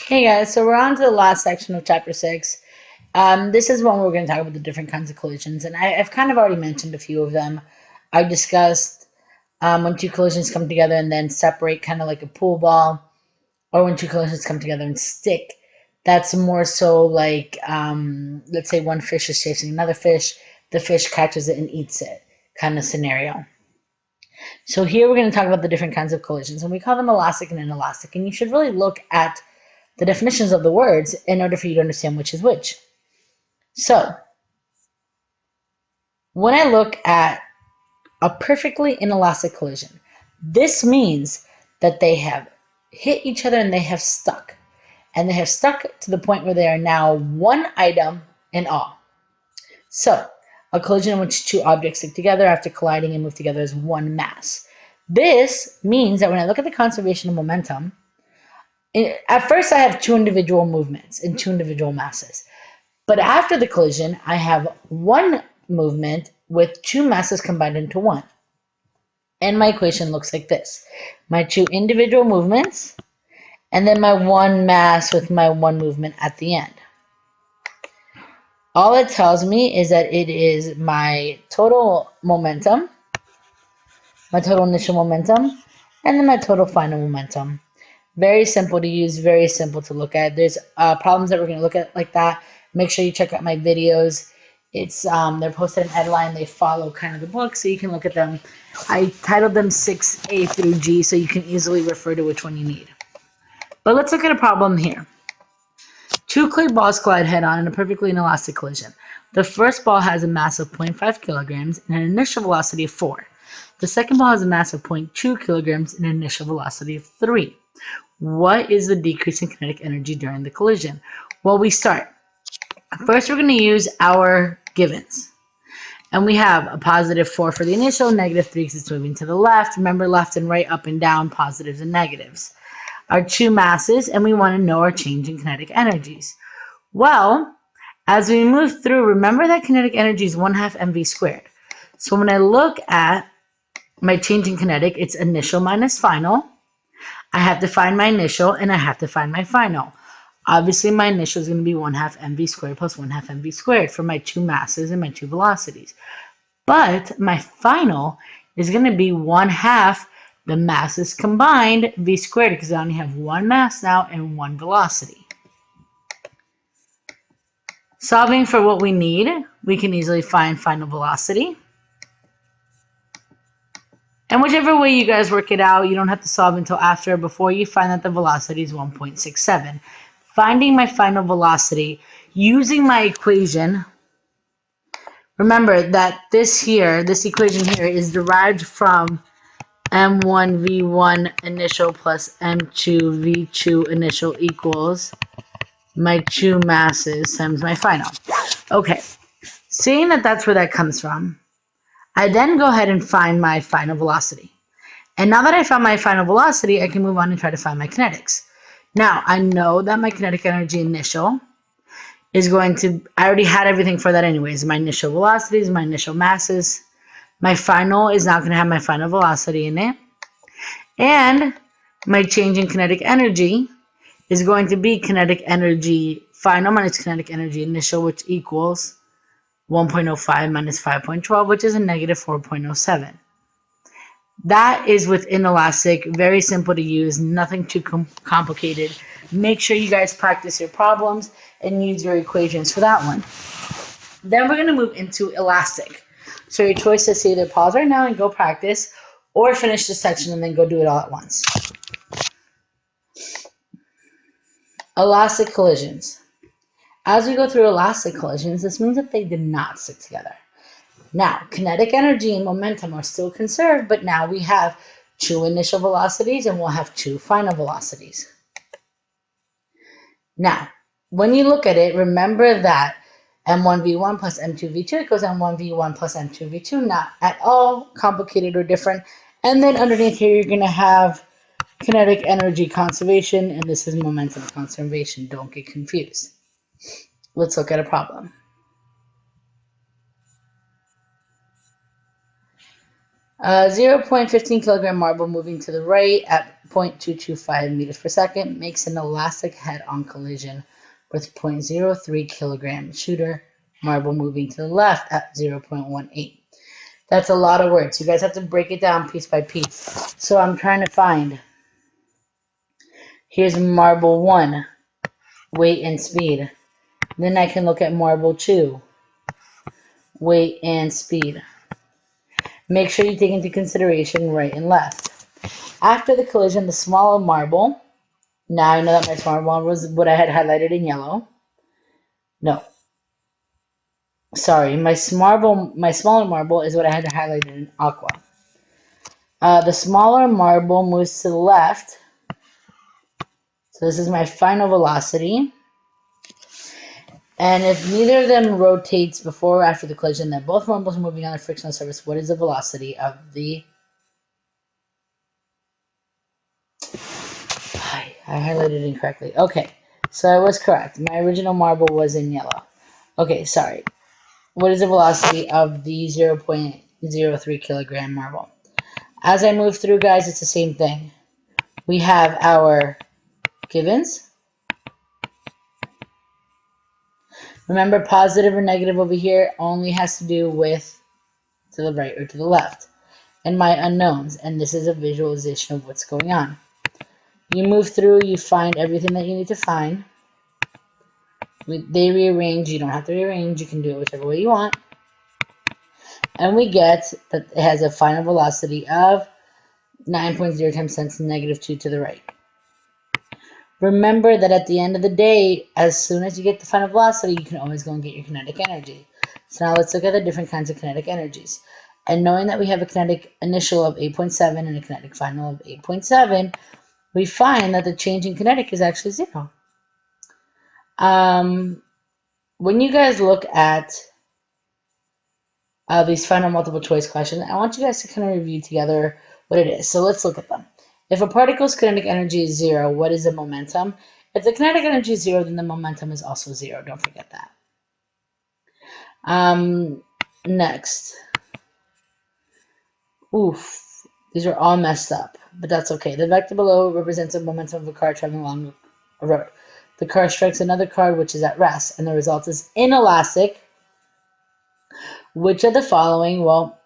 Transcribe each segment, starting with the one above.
Hey guys, so we're on to the last section of chapter 6. This is when we're going to talk about the different kinds of collisions, and I've kind of already mentioned a few of them. I discussed when two collisions come together and then separate, kind of like a pool ball, or when two collisions come together and stick. That's more so like, let's say one fish is chasing another fish, the fish catches it and eats it, kind of scenario. So here we're going to talk about the different kinds of collisions, and we call them elastic and inelastic, and you should really look at the definitions of the words in order for you to understand which is which. So, when I look at a perfectly inelastic collision, this means that they have hit each other and they have stuck. And they have stuck to the point where they are now one item in all. So, a collision in which two objects stick together after colliding and move together as one mass. This means that when I look at the conservation of momentum, at first I have two individual movements and two individual masses. But after the collision, I have one movement with two masses combined into one. And my equation looks like this. My two individual movements, and then my one mass with my one movement at the end. All it tells me is that it is my total momentum, my total initial momentum, and then my total final momentum. Very simple to use, very simple to look at. There's problems that we're going to look at like that. Make sure you check out my videos. It's they're posted in Edline. They follow kind of the book, so you can look at them. I titled them 6A through G, so you can easily refer to which one you need. But let's look at a problem here. Two clay balls collide head-on in a perfectly inelastic collision. The first ball has a mass of 0.5 kilograms and an initial velocity of 4. The second ball has a mass of 0.2 kilograms and an initial velocity of 3. What is the decrease in kinetic energy during the collision? Well, we start. First, we're going to use our givens. And we have a positive 4 for the initial, negative 3 because it's moving to the left. Remember, left and right, up and down, positives and negatives. Our two masses, and we want to know our change in kinetic energies. Well, as we move through, remember that kinetic energy is 1/2 mv squared. So when I look at my change in kinetic, it's initial minus final. I have to find my initial, and I have to find my final. Obviously, my initial is going to be 1/2 mv squared plus 1/2 mv squared for my two masses and my two velocities. But my final is going to be 1/2 the masses combined v squared, because I only have one mass now and one velocity. Solving for what we need, we can easily find final velocity. And whichever way you guys work it out, you don't have to solve until after or before you find that the velocity is 1.67. Finding my final velocity using my equation. Remember that this equation here is derived from m1v1 initial plus m2v2 initial equals my two masses times my final. Okay, seeing that that's where that comes from, I then go ahead and find my final velocity. And now that I found my final velocity, I can move on and try to find my kinetics. Now, I know that my kinetic energy initial is going to, I already had everything for that anyways. My initial velocities, my initial masses. My final is not going to have my final velocity in it. And my change in kinetic energy is going to be kinetic energy final minus kinetic energy initial, which equals 1.05 minus 5.12, which is a negative 4.07. That is with inelastic, very simple to use, nothing too complicated. Make sure you guys practice your problems and use your equations for that one. Then we're going to move into elastic. So your choice is to either pause right now and go practice, or finish the section and then go do it all at once. Elastic collisions. As we go through elastic collisions, this means that they did not stick together. Now, kinetic energy and momentum are still conserved, but now we have two initial velocities and we'll have two final velocities. Now, when you look at it, remember that m1v1 plus m2v2 equals m1v1 plus m2v2, not at all complicated or different. And then underneath here, you're going to have kinetic energy conservation, and this is momentum conservation. Don't get confused. Let's look at a problem. A 0.15 kilogram marble moving to the right at 0.225 meters per second makes an elastic head-on collision with 0.03 kilogram shooter marble moving to the left at 0.18. That's a lot of words. You guys have to break it down piece by piece. So I'm trying to find. Here's marble 1, weight and speed. Then I can look at marble 2, weight and speed. Make sure you take into consideration right and left. After the collision, the smaller marble, now I know that my smaller marble was what I had highlighted in yellow. No. Sorry, my smaller marble is what I had highlighted in aqua. The smaller marble moves to the left. So this is my final velocity. And if neither of them rotates before or after the collision, then both marbles are moving on a frictional surface. What is the velocity of the... I highlighted incorrectly. Okay, so I was correct. My original marble was in yellow. Okay, sorry. What is the velocity of the 0.03 kilogram marble? As I move through, guys, it's the same thing. We have our givens. Remember, positive or negative over here only has to do with to the right or to the left. And my unknowns, and this is a visualization of what's going on. You move through, you find everything that you need to find. They rearrange, you don't have to rearrange, you can do it whichever way you want. And we get that it has a final velocity of 9.0 times 10 to the negative 2 to the right. Remember that at the end of the day, as soon as you get the final velocity, you can always go and get your kinetic energy. So now let's look at the different kinds of kinetic energies. And knowing that we have a kinetic initial of 8.7 and a kinetic final of 8.7, we find that the change in kinetic is actually 0. When you guys look at these final multiple choice questions, I want you guys to kind of review together what it is. So let's look at them. If a particle's kinetic energy is 0, what is the momentum? If the kinetic energy is 0, then the momentum is also 0. Don't forget that. Next. Oof. These are all messed up, but that's okay. The vector below represents the momentum of a car traveling along a road. The car strikes another car which is at rest, and the result is inelastic. Which of the following, well,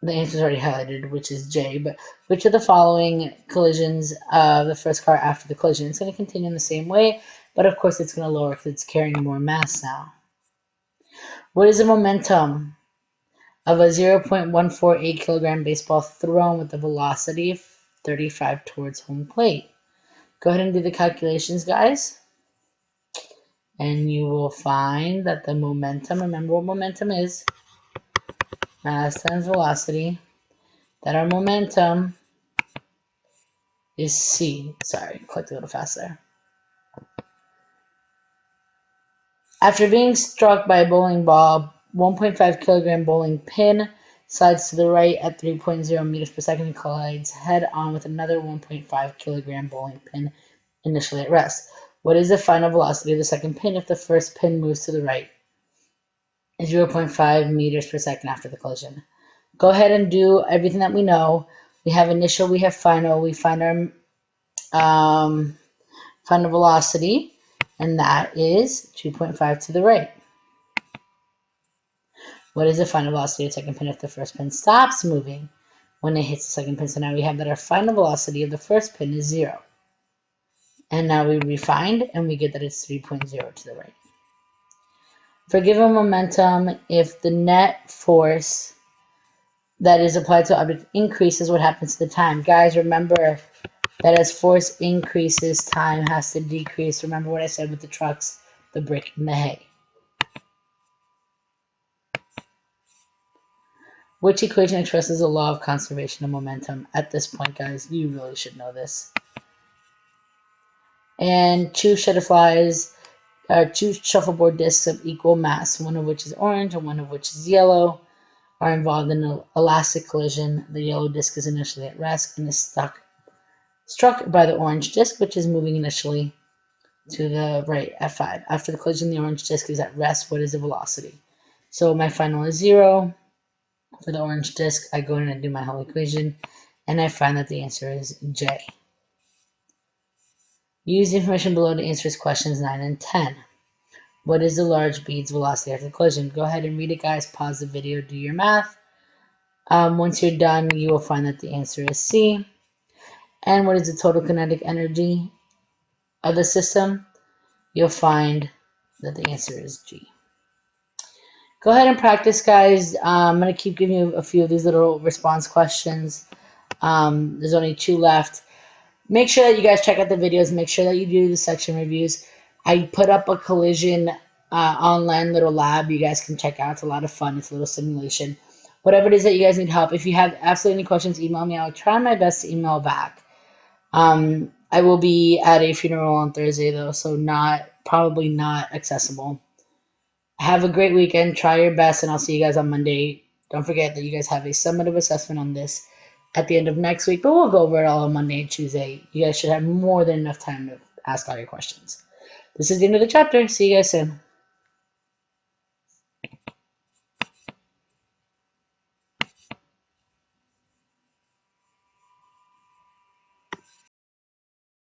the answer is already highlighted, which is J, but which of the following collisions of the first car after the collision? It's going to continue in the same way, but of course it's going to lower because it's carrying more mass now. What is the momentum of a 0.148 kilogram baseball thrown with a velocity of 35 towards home plate? Go ahead and do the calculations, guys. And you will find that the momentum, remember what momentum is, mass times velocity, that our momentum is C. Sorry, clicked a little fast there. After being struck by a bowling ball, 1.5 kilogram bowling pin slides to the right at 3.0 meters per second and collides head on with another 1.5 kilogram bowling pin initially at rest. What is the final velocity of the second pin if the first pin moves to the right? 0.5 meters per second after the collision. Go ahead and do everything that we know. We have initial, we have final. We find our final velocity, and that is 2.5 to the right. What is the final velocity of the second pin if the first pin stops moving when it hits the second pin? So now we have that our final velocity of the first pin is 0. And now we refined, and we get that it's 3.0 to the right. For given momentum, if the net force that is applied to the object increases, what happens to the time? Guys, remember that as force increases, time has to decrease. Remember what I said with the trucks, the brick, and the hay. Which equation expresses the law of conservation of momentum? At this point, guys, you really should know this. And two shuffleboard discs of equal mass, one of which is orange and one of which is yellow, are involved in an elastic collision. The yellow disc is initially at rest and is struck by the orange disc, which is moving initially to the right at 5. After the collision, the orange disc is at rest. What is the velocity? So my final is 0. For the orange disc, I go in and do my whole equation, and I find that the answer is J. Use the information below to answer questions 9 and 10. What is the large bead's velocity after the collision? Go ahead and read it, guys. Pause the video, do your math. Once you're done, you will find that the answer is C. And what is the total kinetic energy of the system? You'll find that the answer is G. Go ahead and practice, guys. I'm going to keep giving you a few of these little response questions. There's only 2 left. Make sure that you guys check out the videos. Make sure that you do the section reviews. I put up a collision online little lab you guys can check out. It's a lot of fun. It's a little simulation. Whatever it is that you guys need help. If you have absolutely any questions, email me. I'll try my best to email back. I will be at a funeral on Thursday, though, so probably not accessible. Have a great weekend. Try your best, and I'll see you guys on Monday. Don't forget that you guys have a summative assessment on this at the end of next week, but we'll go over it all on Monday and Tuesday. You guys should have more than enough time to ask all your questions. This is the end of the chapter. See you guys soon.